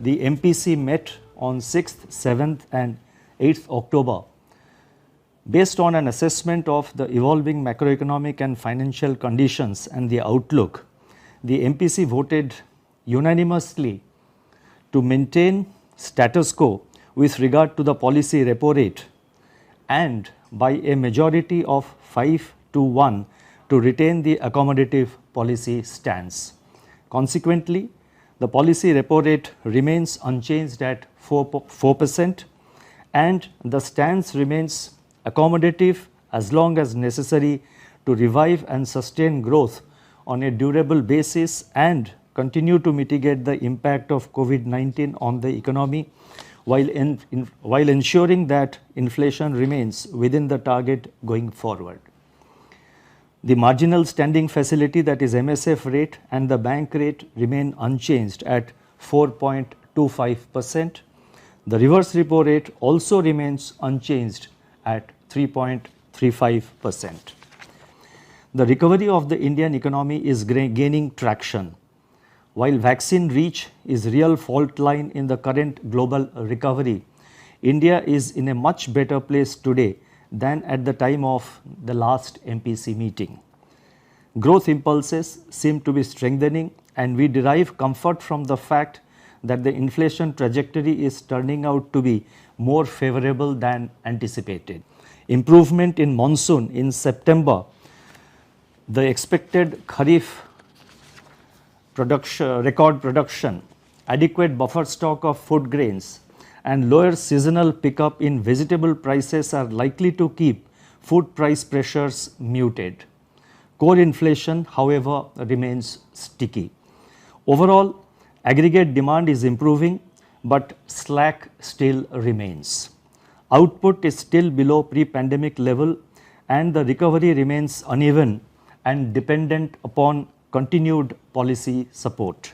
the MPC met on 6th, 7th and 8th October. Based on an assessment of the evolving macroeconomic and financial conditions and the outlook, the MPC voted unanimously to maintain status quo with regard to the policy repo rate and by a majority of 5-1 to retain the accommodative policy stance. Consequently, the policy repo rate remains unchanged at 4% and the stance remains accommodative as long as necessary to revive and sustain growth on a durable basis and continue to mitigate the impact of COVID-19 on the economy while ensuring that inflation remains within the target going forward. The marginal standing facility, that is MSF rate, and the bank rate remain unchanged at 4.25%. The reverse repo rate also remains unchanged at 3.35%. The recovery of the Indian economy is gaining traction. While vaccine reach is real fault line in the current global recovery, India is in a much better place today than at the time of the last MPC meeting. Growth impulses seem to be strengthening and we derive comfort from the fact that the inflation trajectory is turning out to be more favorable than anticipated. Improvement in monsoon in September, the expected Kharif record production, adequate buffer stock of food grains and lower seasonal pickup in vegetable prices are likely to keep food price pressures muted. Core inflation, however, remains sticky. Overall, aggregate demand is improving, but slack still remains. Output is still below pre-pandemic level and the recovery remains uneven and dependent upon continued policy support.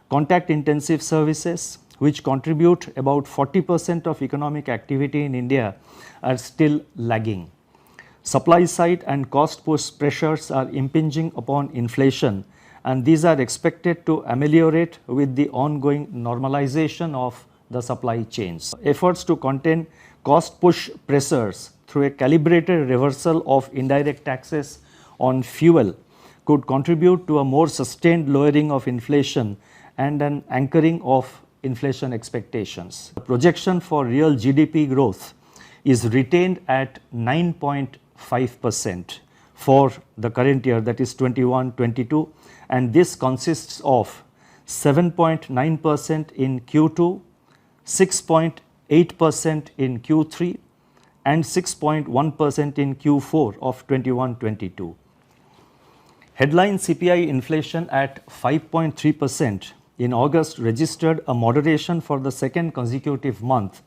Contact-intensive services, which contribute about 40% of economic activity in India, are still lagging. Supply side and cost push pressures are impinging upon inflation and these are expected to ameliorate with the ongoing normalization of the supply chains. Efforts to contain cost push pressures through a calibrated reversal of indirect taxes on fuel could contribute to a more sustained lowering of inflation and an anchoring of inflation expectations. The projection for real GDP growth is retained at 9.5% for the current year, that is 21-22, and this consists of 7.9% in Q2, 6.8% in Q3 and 6.1% in Q4 of 21-22. Headline CPI inflation at 5.3% in August registered a moderation for the second consecutive month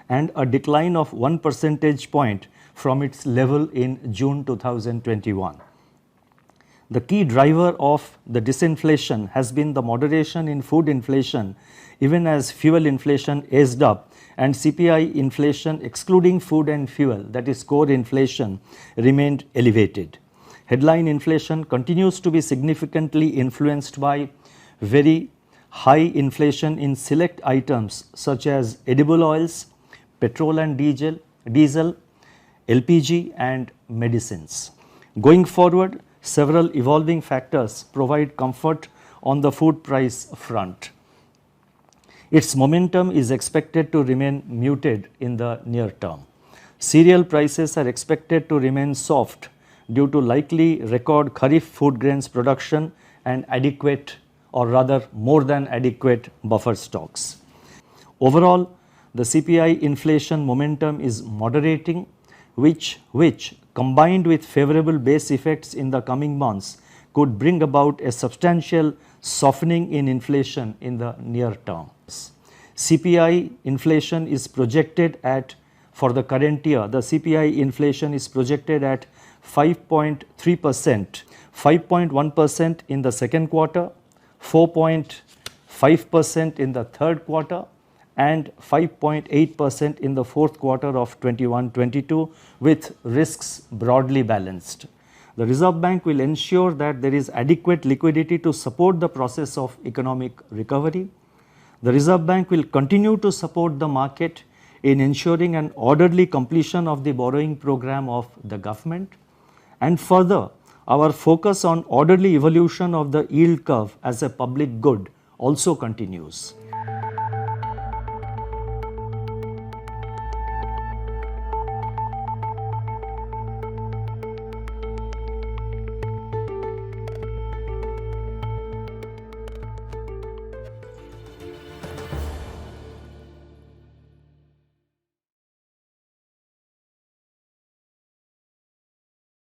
and a decline of 1 percentage point from its level in June 2021. The key driver of the disinflation has been the moderation in food inflation even as fuel inflation eased up and CPI inflation excluding food and fuel, that is core inflation, remained elevated. Headline inflation continues to be significantly influenced by very high inflation in select items such as edible oils, petrol and diesel, LPG and medicines. Going forward, several evolving factors provide comfort on the food price front. Its momentum is expected to remain muted in the near term. Cereal prices are expected to remain soft due to likely record Kharif food grains production and adequate or rather more than adequate buffer stocks. Overall, the CPI inflation momentum is moderating, which combined with favorable base effects in the coming months could bring about a substantial softening in inflation in the near term. CPI inflation is projected at, for the current year, the CPI inflation is projected at 5.3%, 5.1% in the second quarter, 4.5% in the third quarter and 5.8% in the fourth quarter of 21-22 with risks broadly balanced. The Reserve Bank will ensure that there is adequate liquidity to support the process of economic recovery. The Reserve Bank will continue to support the market in ensuring an orderly completion of the borrowing program of the government, and further, our focus on orderly evolution of the yield curve as a public good also continues.